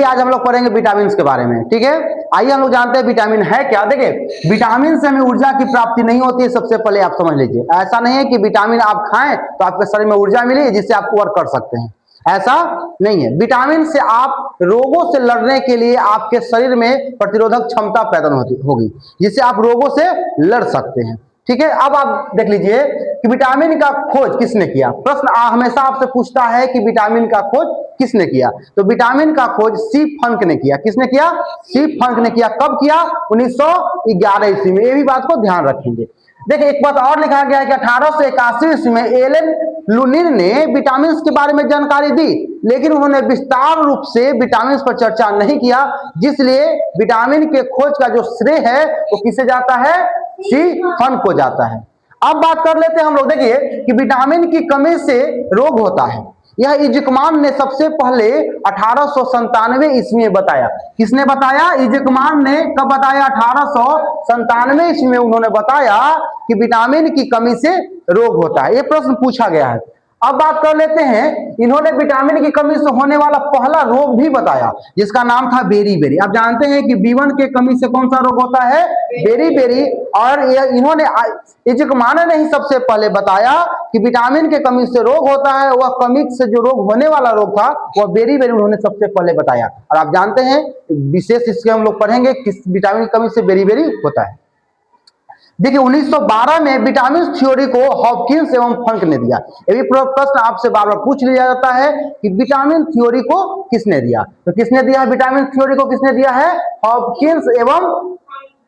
आज हम लोग पढ़ेंगे विटामिन के बारे में, ठीक है। आइए हम लोग जानते हैं विटामिन है क्या। देखिए विटामिन से हमें ऊर्जा की प्राप्ति नहीं होती है, सबसे पहले आप समझ लीजिए। ऐसा नहीं है कि विटामिन आप खाएं तो आपके शरीर में ऊर्जा मिली जिससे आप वर्क कर सकते हैं, ऐसा नहीं है। विटामिन से आप रोगों से लड़ने के लिए आपके शरीर में प्रतिरोधक क्षमता पैदा होगी जिससे आप रोगों से लड़ सकते हैं, ठीक है। अब आप देख लीजिए कि विटामिन का खोज किसने किया। प्रश्न हमेशा आपसे पूछता है कि विटामिन का खोज किसने किया, तो विटामिन का खोज सी फंक ने किया। किसने किया? सी फंक ने किया। कब किया? 1911 ईस्वी में। ये भी बात को ध्यान रखेंगे। देखिए एक बात और लिखा गया है कि 1881 ईस्वी में एलन लुनिन ने विटामिन के बारे में जानकारी दी, लेकिन उन्होंने विस्तार रूप से विटामिन पर चर्चा नहीं किया, जिसलिए विटामिन के खोज का जो श्रेय है वो किसे जाता है? सी फंक को जाता है। अब बात कर लेते हैं हम लोग। देखिए कि विटामिन की कमी से रोग होता है, यह इजकमान ने सबसे पहले 1897 ईस्वी में बताया। किसने बताया? इजकमान ने। कब बताया? 1897 ईस्वी में उन्होंने बताया कि विटामिन की कमी से रोग होता है। यह प्रश्न पूछा गया है। अब बात कर लेते हैं, इन्होंने विटामिन की कमी से होने वाला पहला रोग भी बताया जिसका नाम था बेरी। आप जानते हैं कि B1 के कमी से कौन सा रोग होता है? बेरी। और इन्होंने इजकमान ने ही सबसे पहले बताया कि विटामिन के कमी से रोग होता है। वह कमी से जो रोग होने वाला रोग था वह बेरी उन्होंने सबसे पहले बताया। और आप जानते हैं विशेष इसके हम लोग पढ़ेंगे किस विटामिन की कमी से बेरी होता है। देखिए 1912 में विटामिन थ्योरी को हॉपकिंस एवं फंक ने दिया। ये भी प्रश्न आपसे बार बार पूछ लिया जाता है कि विटामिन थ्योरी को किसने दिया, तो किसने दिया है विटामिन थ्योरी को? किसने दिया है? हॉपकिंस एवं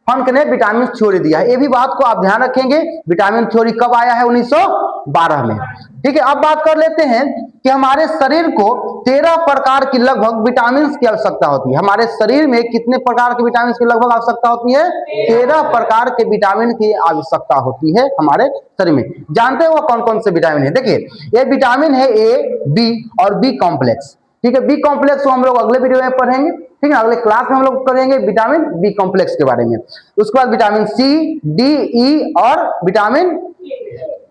फंक ने विटामिन थ्योरी दिया है। ये भी बात को आप ध्यान रखेंगे। विटामिन थ्योरी कब आया है? 1912 में, ठीक है। अब बात कर लेते हैं कि हमारे शरीर को 13 प्रकार की लगभग विटामिन की आवश्यकता होती है। हमारे शरीर में कितने प्रकार के विटामिन की लगभग आवश्यकता होती है? 13 प्रकार के विटामिन की आवश्यकता होती है हमारे शरीर में। जानते हो वो कौन कौन से विटामिन है? देखिए ये विटामिन है ए, बी और बी कॉम्प्लेक्स, ठीक है। बी कॉम्प्लेक्स को हम लोग अगले वीडियो में पढ़ेंगे, ठीक है। अगले क्लास में हम लोग करेंगे विटामिन बी कॉम्प्लेक्स के बारे में। उसके बाद विटामिन सी, डी, ई और विटामिन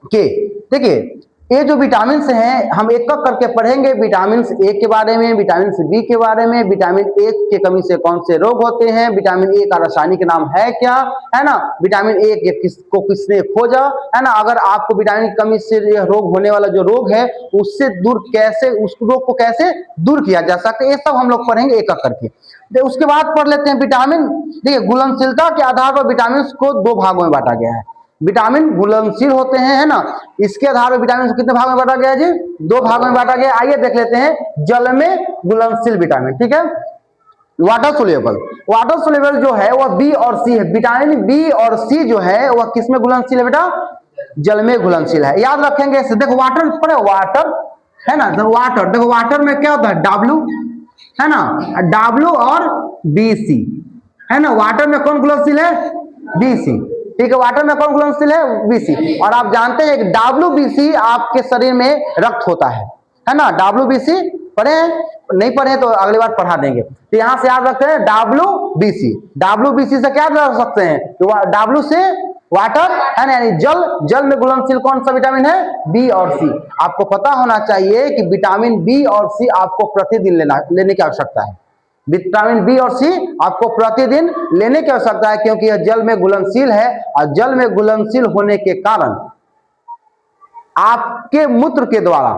के। देखिए ये जो विटामिन हैं हम एक एक करके पढ़ेंगे। विटामिन ए के बारे में, विटामिन बी के बारे में, विटामिन ए की कमी से कौन से रोग होते हैं, विटामिन ए का रासायनिक नाम है क्या, है ना, विटामिन ए के किसने खोजा, है ना। अगर आपको विटामिन की कमी से यह रोग होने वाला जो रोग है उससे दूर कैसे, उस रोग को कैसे दूर किया जा सकता है, ये सब हम लोग पढ़ेंगे एक एक करके। उसके बाद पढ़ लेते हैं विटामिन। देखिए घुलनशीलता के आधार पर विटामिन को दो भागों में बांटा गया है। विटामिन घुलनशील होते हैं, है ना। इसके आधार पर विटामिन को कितने भाग में बांटा गया जी? दो भागों में बांटा गया। आइए देख लेते हैं। जल में घुलनशील विटामिन, ठीक है, वाटर सोल्यूबल जो है वह बी और सी है। विटामिन बी और सी जो है वह किस में घुलनशील है बेटा? जल में घुलनशील है। याद रखेंगे। देखो वाटर पर वाटर है ना, वाटर। देखो वाटर में क्या होता है? W, है ना, W और BC, है ना। वाटर में कौन घुलनशील है? BC, ठीक है। वाटर में कौन घुलनशील है? BC। और आप जानते हैं कि WBC आपके शरीर में रक्त होता है ना। WBC पढ़े हैं? नहीं पढ़े तो अगली बार पढ़ा देंगे। तो यहां से याद रखते हैं WBC से क्या रख सकते हैं? तो W से वाटर, है ना, यानी जल में घुलनशील कौन सा विटामिन है? बी और सी। आपको पता होना चाहिए कि विटामिन बी और सी आपको प्रतिदिन लेने की आवश्यकता है। विटामिन बी और सी आपको प्रतिदिन लेने की आवश्यकता है क्योंकि यह जल में घुलनशील है। और जल में घुलनशील होने के कारण आपके मूत्र के द्वारा,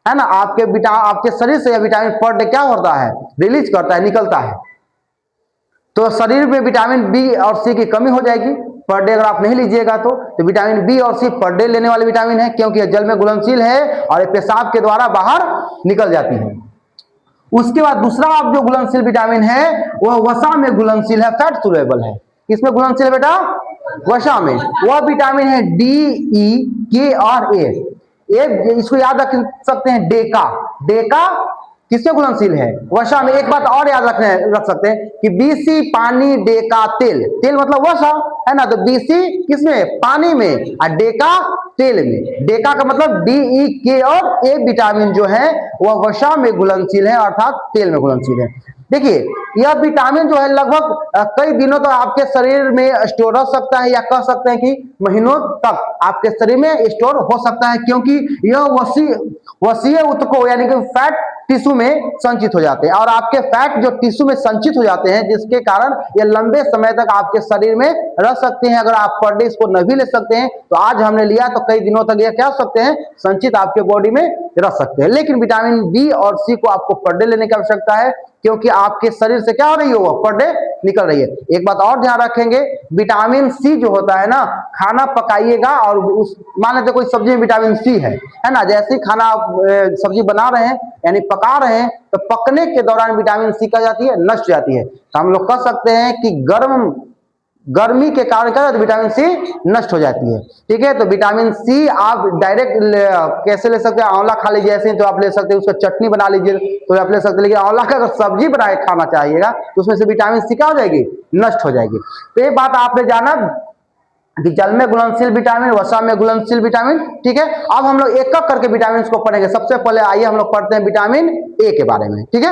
है ना, आपके शरीर से यह विटामिन पर डे क्या होता है? रिलीज करता है, निकलता है। तो शरीर में विटामिन बी और सी की कमी हो जाएगी पर डे अगर आप नहीं लीजिएगा तो विटामिन बी और सी पर डे लेने वाले विटामिन है क्योंकि यह जल में घुलनशील है और पेशाब के द्वारा बाहर निकल जाती है। उसके बाद दूसरा आप जो घुलनशील विटामिन है वह वसा में घुलनशील है, फैट सोल्यूबल है। किसमें घुलनशील है बेटा? वसा में। वह विटामिन है डी, ई, के और ए। इसको याद रख सकते हैं, डेका किसमें घुलनशील है? वसा में। एक बात और याद रख सकते हैं कि BC पानी, डेका तेल मतलब वसा, है ना। तो BC किसमें? पानी में, और डेका तेल में। डेका का मतलब D, E, K और A विटामिन जो है वह वसा में घुलनशील है, अर्थात तेल में घुलनशील है। देखिए यह विटामिन जो है लगभग कई दिनों तक आपके शरीर में स्टोर हो सकता है, या कह सकते हैं कि महीनों तक आपके शरीर में स्टोर हो सकता है क्योंकि यह वसीय ऊतकों यानी कि फैट टिश्यू में संचित हो जाते हैं, और आपके फैट जो टिश्यू में संचित हो जाते हैं, जिसके कारण ये लंबे समय तक आपके शरीर में रह सकते हैं। अगर आप पर डे इसको न भी ले सकते हैं तो आज हमने लिया तो कई दिनों तक ये क्या हो सकते हैं, संचित आपके बॉडी में रह सकते हैं। लेकिन विटामिन बी और सी को आपको पर डे लेने की आवश्यकता है, क्योंकि आपके शरीर से क्या हो रही है, वो पर डे निकल रही है। एक बात और ध्यान रखेंगे, विटामिन सी जो होता है ना, खाना पकाइएगा और उस मान लेते कोई सब्जी में विटामिन सी है ना, जैसे ही खाना आप सब्जी बना रहे हैं यानी पका रहे हैं, तो पकने के दौरान विटामिन सी क्या जाती है, नष्ट हो जाती है। तो हम लोग कह सकते हैं कि गर्मी के कारण क्या होता है, विटामिन सी नष्ट हो जाती है। ठीक है, तो विटामिन सी आप डायरेक्ट कैसे ले सकते हैं, आंवला खा लीजिए ऐसे तो आप ले सकते हैं, उसका चटनी बना लीजिए तो आप ले सकते हैं। लेकिन आंवला का अगर सब्जी बना के खाना चाहिएगा तो उसमें से विटामिन सी क्या हो जाएगी, नष्ट हो जाएगी। तो ये बात आपने जाना कि जल में घुलनशील विटामिन, वसा में घुलनशील विटामिन। ठीक है, अब हम लोग एक एक करके विटामिन को पढ़ेंगे। सबसे पहले आइए हम लोग पढ़ते हैं विटामिन ए के बारे में। ठीक है,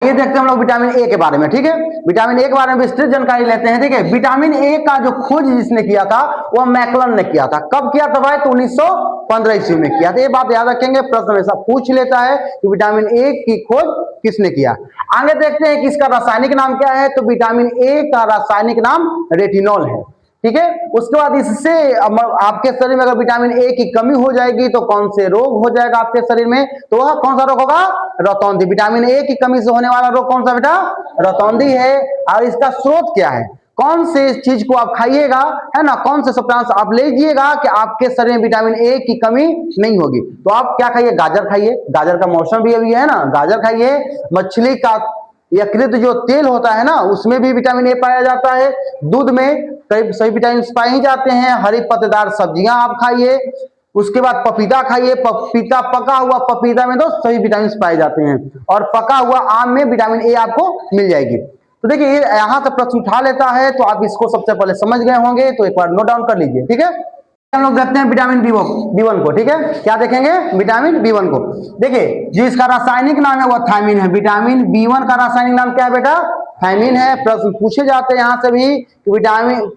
ये देखते हैं हम लोग विटामिन ए के बारे में। ठीक है, विटामिन ए के बारे में विस्तृत जानकारी लेते हैं। ठीक है, विटामिन ए का जो खोज जिसने किया था वो मैकलन ने किया था। कब किया था भाई, तो 1915 ईस्वी में किया था। ये बात याद रखेंगे, प्रश्न हमेशा पूछ लेता है कि विटामिन ए की खोज किसने किया। आगे देखते हैं कि इसका रासायनिक नाम क्या है, तो विटामिन ए का रासायनिक नाम रेटिनॉल है। ठीक है, उसके बाद इससे आपके शरीर में अगर विटामिन ए की कमी हो जाएगी तो कौन से रोग हो जाएगा आपके शरीर में, तो वह कौन सा रोग होगा, रतौंधी। विटामिन ए की कमी से होने वाला रोग कौन सा बेटा, रतौंधी है। और इसका स्रोत क्या है, कौन से चीज को आप खाइएगा, है ना, कौन से सप्तांश आप लीजिएगा कि आपके शरीर में विटामिन ए की कमी नहीं होगी। तो आप क्या खाइए, गाजर खाइए, गाजर का मौसम भी अभी है ना, गाजर खाइए। मछली का यकृत जो तेल होता है ना, उसमें भी विटामिन ए पाया जाता है। दूध में कई सभी विटामिन पाए जाते हैं। हरी पत्तेदार सब्जियां आप खाइए। उसके बाद पपीता खाइए, पपीता, पका हुआ पपीता में तो सभी विटामिन पाए जाते हैं। और पका हुआ आम में विटामिन ए आपको मिल जाएगी। तो देखिए यहां से प्रश्न उठा लेता है, तो आप इसको सबसे पहले समझ गए होंगे, तो एक बार नोट डाउन कर लीजिए। ठीक है, हम लोग देखते हैं विटामिन बी1 को। ठीक है, क्या देखेंगे, विटामिन बी1 को। देखिए जो इसका रासायनिक नाम है वह थायमिन है। विटामिन बी1 का रासायनिक नाम क्या है बेटा, थायमिन है। प्रश्न पूछे जाते हैं यहां से भी कि विटामिन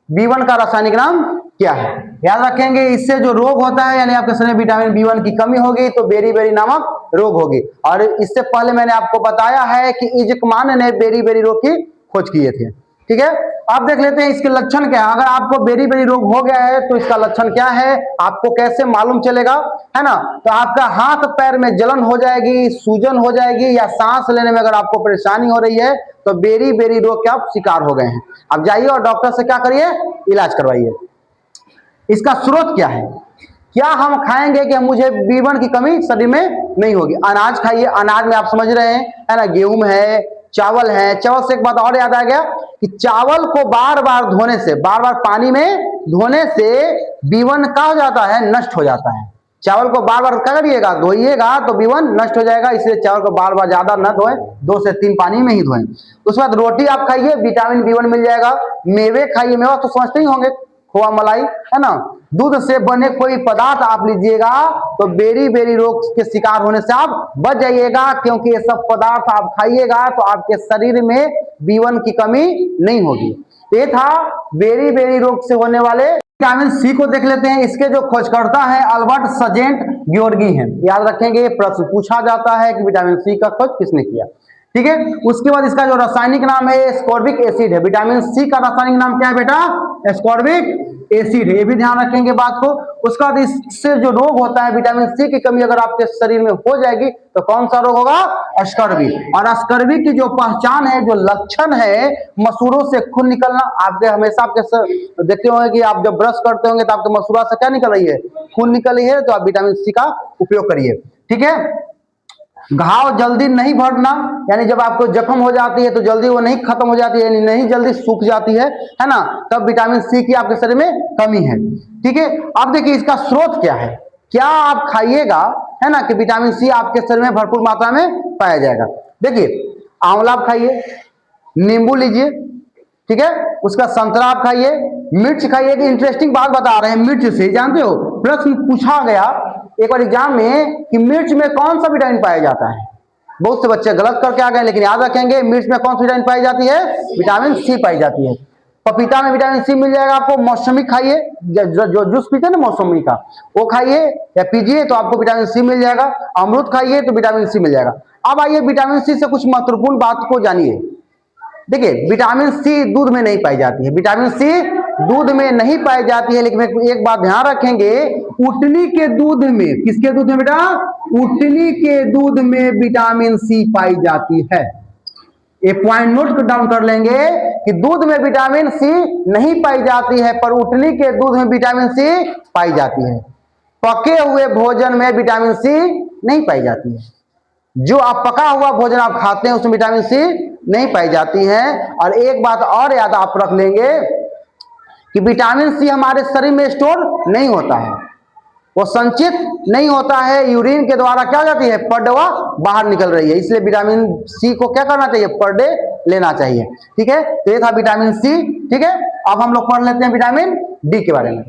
बी1 का रासायनिक नाम क्या है। याद रखेंगे, इससे जो रोग होता है यानी आपके शरीर में विटामिन बी1 की कमी होगी तो बेरी नामक रोग होगी। और इससे पहले मैंने आपको बताया है कि इजकमान ने बेरी रोग की खोज किए थे। ठीक है, आप देख लेते हैं इसके लक्षण क्या है। अगर आपको बेरी रोग हो गया है तो इसका लक्षण क्या है, आपको कैसे मालूम चलेगा, है ना। तो आपका हाथ पैर में जलन हो जाएगी, सूजन हो जाएगी, या सांस लेने में अगर आपको परेशानी हो रही है तो बेरी रोग के आप शिकार हो गए हैं। अब जाइए और डॉक्टर से क्या करिए, इलाज करवाइए। इसका स्रोत क्या है, क्या हम खाएंगे कि मुझे बी1 की कमी शरीर में नहीं होगी। अनाज खाइए, अनाज में आप समझ रहे हैं, है ना, गेहूं है, चावल है। चावल से एक बात और याद आ गया कि चावल को बार बार धोने से, बार बार पानी में धोने से बी1 क्या हो जाता है, नष्ट हो जाता है। चावल को बार बार क्या करिएगा, धोइएगा तो बी1 नष्ट हो जाएगा। इसलिए चावल को बार बार ज्यादा न धोएं, 2 से 3 पानी में ही धोएं। उसके बाद रोटी आप खाइए, विटामिन बी1 मिल जाएगा। मेवे खाइए, मेवा तो समझते ही होंगे, खोआ मलाई, है ना। दूध से बने कोई पदार्थ आप लीजिएगा तो बेरी रोग के शिकार होने से आप बच जाइएगा, क्योंकि ये सब पदार्थ आप खाइएगा तो आपके शरीर में बी1 की कमी नहीं होगी। ये था बेरी रोग से होने वाले। विटामिन सी को देख लेते हैं। इसके जो खोजकर्ता है अल्बर्ट सर्जेंट ग्योर्गी हैं। याद रखेंगे, प्रश्न पूछा जाता है कि विटामिन सी का खोज किसने किया। ठीक है, उसके बाद इसका जो रासायनिक नाम है एस्कॉर्बिक एसिड है। विटामिन सी का रासायनिक नाम क्या है बेटा, एस्कॉर्बिक एसिड है। ये भी ध्यान रखेंगे बात को। उसका बाद इससे जो रोग होता है, विटामिन सी की कमी अगर आपके शरीर में हो जाएगी तो कौन सा रोग होगा, अस्कर्वी। और अस्कर्वी की जो पहचान है, जो लक्षण है, मसूड़ों से खून निकलना। आपके हमेशा आपके देखते होंगे कि आप जब ब्रश करते होंगे तो आपके मसूड़ा से क्या निकल रही है, खून निकल रही है। तो आप विटामिन सी का उपयोग करिए। ठीक है, घाव जल्दी नहीं भरना, यानी जब आपको जख्म हो जाती है तो जल्दी वो नहीं खत्म हो जाती है, यानी नहीं जल्दी सूख जाती है ना, तब विटामिन सी की आपके शरीर में कमी है। ठीक है, अब देखिए इसका स्रोत क्या है, क्या आप खाइएगा, है ना, कि विटामिन सी आपके शरीर में भरपूर मात्रा में पाया जाएगा। देखिए आंवला खाइए, नींबू लीजिए, ठीक है, उसका संतरा आप खाइए, मिर्च खाइए। इंटरेस्टिंग बात बता रहे हैं, मिर्च से जानते हो प्रश्न पूछा गया एक बार एग्जाम में कि मिर्च में कौन सा विटामिन पाया जाता है। बहुत से बच्चे गलत करके आ गए, लेकिन याद रखेंगे मिर्च में कौन सी विटामिन पाई जाती है, विटामिन सी पाई जाती है। पपीता में विटामिन सी मिल जाएगा आपको। मौसमी खाइए, जो जूस पीते हैं ना मौसमी का, वो खाइए या पीजिए तो आपको विटामिन सी मिल जाएगा। अमरूद खाइए तो विटामिन सी मिल जाएगा। अब आइए विटामिन सी से कुछ महत्वपूर्ण बात को जानिए। देखिए विटामिन सी दूध में नहीं पाई जाती है, विटामिन सी दूध में नहीं पाई जाती है, लेकिन एक बात ध्यान रखेंगे, उटनी के दूध में, किसके दूध में बेटा, उटनी के दूध में विटामिन सी पाई जाती है। एक पॉइंट नोट डाउन कर लेंगे कि दूध में विटामिन सी नहीं पाई जाती है, पर उटनी के दूध में विटामिन सी पाई जाती है। पके हुए भोजन में विटामिन सी नहीं पाई जाती है। जो आप पका हुआ भोजन आप खाते हैं उसमें विटामिन सी नहीं पाई जाती है। और एक बात और याद आप रख लेंगे कि विटामिन सी हमारे शरीर में स्टोर नहीं होता है, वो संचित नहीं होता है, यूरिन के द्वारा क्या हो जाती है, पर डे बाहर निकल रही है। इसलिए विटामिन सी को क्या करना चाहिए, पर डे लेना चाहिए। ठीक है, तो ये था विटामिन सी। ठीक है, अब हम लोग पढ़ लेते हैं विटामिन डी के बारे में।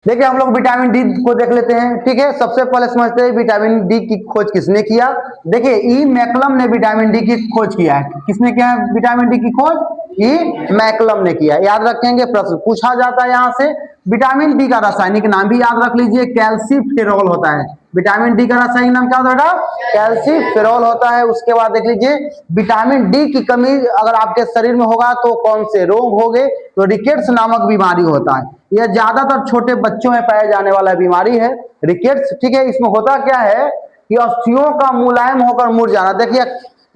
देखिए हम लोग विटामिन डी को देख लेते हैं। ठीक है, सबसे पहले समझते हैं विटामिन डी की खोज किसने किया। देखिए ई मैकलम ने विटामिन डी की खोज किया है। किसने किया है विटामिन डी की खोज, ई मैकलम ने किया। याद रखेंगे, प्रश्न पूछा जाता है यहाँ से। विटामिन डी का रासायनिक नाम भी याद रख लीजिए, कैल्सीफेरॉल होता है। विटामिन डी का रासायनिक नाम क्या होता है, कैल्सीफेरॉल होता है। उसके बाद देख लीजिए, विटामिन डी की कमी अगर आपके शरीर में होगा तो कौन से रोग होंगे, तो रिकेट्स नामक बीमारी होता है। यह ज्यादातर छोटे बच्चों में पाए जाने वाला बीमारी है, रिकेट्स। ठीक है, इसमें होता क्या है कि अस्थियों का मुलायम होकर मुड़ जाना। देखिए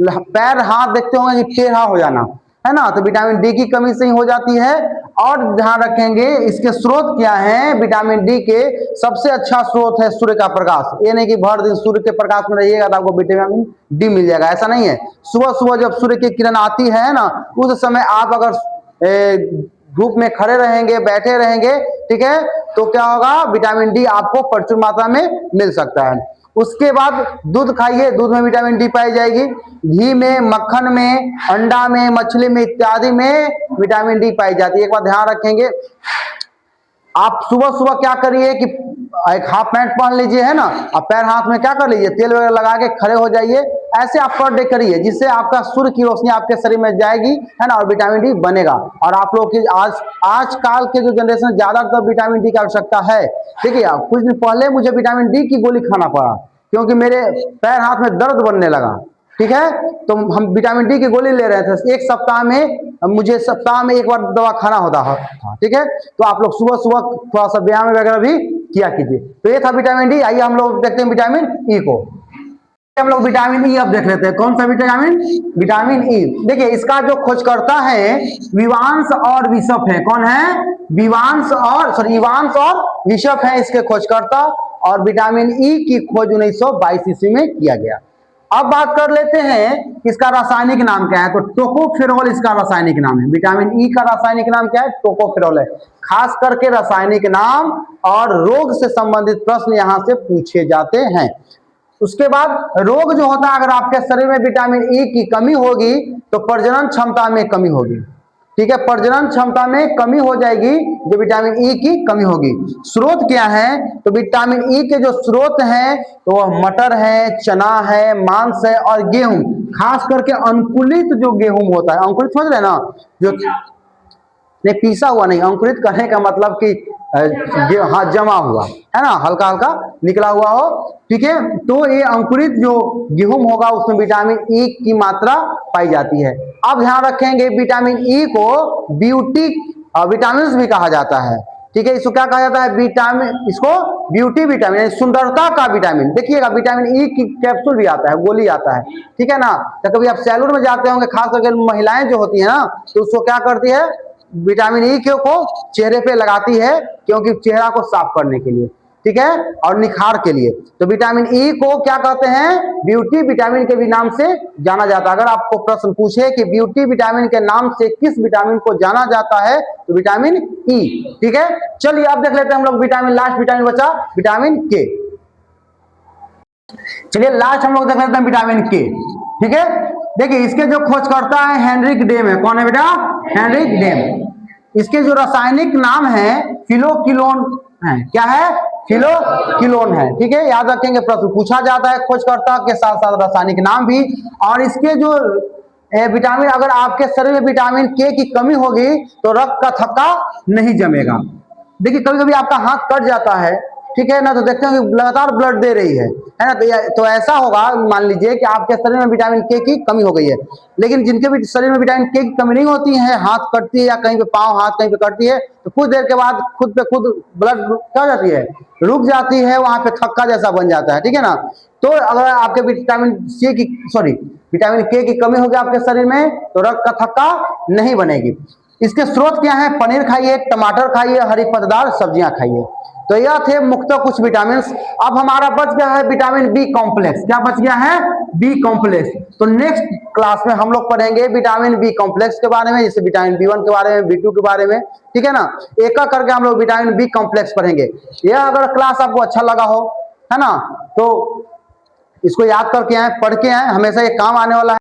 पैर हाथ देखते होंगे कि टेढ़ा हो जाना, है ना, तो विटामिन डी की कमी से ही हो जाती है। और ध्यान रखेंगे इसके स्रोत क्या हैं, विटामिन डी के सबसे अच्छा स्रोत है सूर्य का प्रकाश। ये नहीं कि भर दिन सूर्य के प्रकाश में रहिएगा तो आपको विटामिन डी मिल जाएगा, ऐसा नहीं है। सुबह सुबह जब सूर्य की किरण आती है ना, उस समय आप अगर धूप में खड़े रहेंगे, बैठे रहेंगे, ठीक है, तो क्या होगा, विटामिन डी आपको प्रचुर मात्रा में मिल सकता है। उसके बाद दूध खाइए, दूध में विटामिन डी पाई जाएगी। घी में, मक्खन में, अंडा में, मछली में इत्यादि में विटामिन डी पाई जाती है। एक बात ध्यान रखेंगे, आप सुबह सुबह क्या करिए कि एक हाफ पैंट पहन लीजिए, है ना, और पैर हाथ में क्या कर लीजिए, तेल वगैरह लगा के खड़े हो जाइए। ऐसे आप पर डे करिए, जिससे आपका सूर्य की रोशनी आपके शरीर में जाएगी, है ना, और विटामिन डी बनेगा। और आप लोग की आजकल के जो जनरेशन ज्यादातर विटामिन डी की आवश्यकता है। देखिए आप कुछ दिन पहले मुझे विटामिन डी की गोली खाना पड़ा, क्योंकि मेरे पैर हाथ में दर्द बनने लगा। ठीक है, तो हम विटामिन डी की गोली ले रहे थे। एक सप्ताह में मुझे सप्ताह में एक बार दवा खाना होता था। ठीक है, तो आप लोग सुबह सुबह थोड़ा सा व्यायाम वगैरह भी किया कीजिए। तो ये था विटामिन डी। आइए हम लोग देखते हैं विटामिन ई को। हम लोग विटामिन ई अब देख लेते हैं। कौन सा विटामिन, विटामिन ई। देखिए इसका जो खोजकर्ता है विवांश और विशप है। कौन है, इवांश और विशप है इसके खोजकर्ता। और विटामिन ई की खोज 1922 ईस्वी में किया गया। अब बात कर लेते हैं इसका रासायनिक नाम क्या है, तो टोकोफेरॉल इसका रासायनिक नाम है। विटामिन ई का रासायनिक नाम क्या है, टोकोफेरॉल है। खास करके रासायनिक नाम और रोग से संबंधित प्रश्न यहां से पूछे जाते हैं। उसके बाद रोग जो होता है, अगर आपके शरीर में विटामिन ई की कमी होगी तो प्रजनन क्षमता में कमी होगी। ठीक है, प्रजनन क्षमता में कमी हो जाएगी जो विटामिन ई की कमी होगी। स्रोत क्या है, तो विटामिन ई के जो स्रोत हैं तो वह मटर है, चना है, मांस है और गेहूं। खास करके अंकुलित जो गेहूं होता है, अंकुलित समझ रहे ना, जो नहीं पीसा हुआ नहीं, अंकुरित करने का मतलब कि हाँ जमा हुआ, है ना, हल्का हल्का निकला हुआ हो। ठीक है, तो ये अंकुरित जो गेहूं होगा उसमें विटामिन ई की मात्रा पाई जाती है। अब ध्यान रखेंगे विटामिन ई को ब्यूटी विटामिन भी कहा जाता है। ठीक है, इसको क्या कहा जाता है, विटामिन, इसको ब्यूटी विटामिन यानी सुंदरता का विटामिन। देखिएगा विटामिन ई की कैप्सूल भी आता है, गोली आता है। ठीक है ना, तो कभी आप सैलून में जाते होंगे, खास करके महिलाएं जो होती है ना, तो उसको क्या करती है, विटामिन ई को चेहरे पे लगाती है, क्योंकि चेहरा को साफ करने के लिए। ठीक है, और निखार के लिए। तो विटामिन ई को क्या कहते हैं, ब्यूटी विटामिन के भी नाम से जाना जाता है। अगर आपको प्रश्न पूछे कि ब्यूटी विटामिन के नाम से किस विटामिन को जाना जाता है, तो विटामिन ई। ठीक है, चलिए अब देख लेते हैं हम लोग विटामिन, लास्ट विटामिन बचा विटामिन के। चलिए लास्ट हम लोग देख लेते हैं विटामिन के। ठीक है, देखिए इसके जो खोजकर्ता है हेनरिक डेम है। कौन है बेटा, हेनरिक डेम। इसके जो रासायनिक नाम है फिलोक्विनोन है। क्या है, फिलोक्विनोन है। ठीक है, याद रखेंगे, प्रश्न पूछा जाता है खोजकर्ता के साथ साथ रासायनिक नाम भी। और इसके जो विटामिन, अगर आपके शरीर में विटामिन के की कमी होगी तो रक्त का थक्का नहीं जमेगा। देखिए कभी कभी आपका हाथ कट जाता है, ठीक है ना, तो देखते हैं कि लगातार ब्लड दे रही है ना, तो ऐसा होगा, मान लीजिए कि आपके शरीर में विटामिन के की कमी हो गई है। लेकिन जिनके भी शरीर में विटामिन के की कमी नहीं होती है, हाथ कटती है या कहीं पे पाँव हाथ कहीं पे कटती है, तो कुछ देर के बाद खुद पे खुद ब्लड क्या हो जाती है, रुक जाती है, वहां पे थक्का जैसा बन जाता है, ठीक है ना। तो अगर आपके विटामिन सी की सॉरी विटामिन के की कमी होगी आपके शरीर में, तो रक्त का थक्का नहीं बनेगी। इसके स्रोत क्या है, पनीर खाइए, टमाटर खाइए, हरी पत्तेदार सब्जियां खाइए। तो यह थे मुख्यतः कुछ विटामिन। अब हमारा बच गया है विटामिन बी कॉम्प्लेक्स। क्या बच गया है, बी कॉम्प्लेक्स। तो नेक्स्ट क्लास में हम लोग पढ़ेंगे विटामिन बी कॉम्प्लेक्स के बारे में, जैसे विटामिन बी1 के बारे में, बी2 के बारे में, ठीक है ना। एक एक करके हम लोग विटामिन बी कॉम्प्लेक्स पढ़ेंगे। यह अगर क्लास आपको अच्छा लगा हो, है ना, तो इसको याद करके आए, पढ़ के आए, हमेशा ये काम आने वाला है।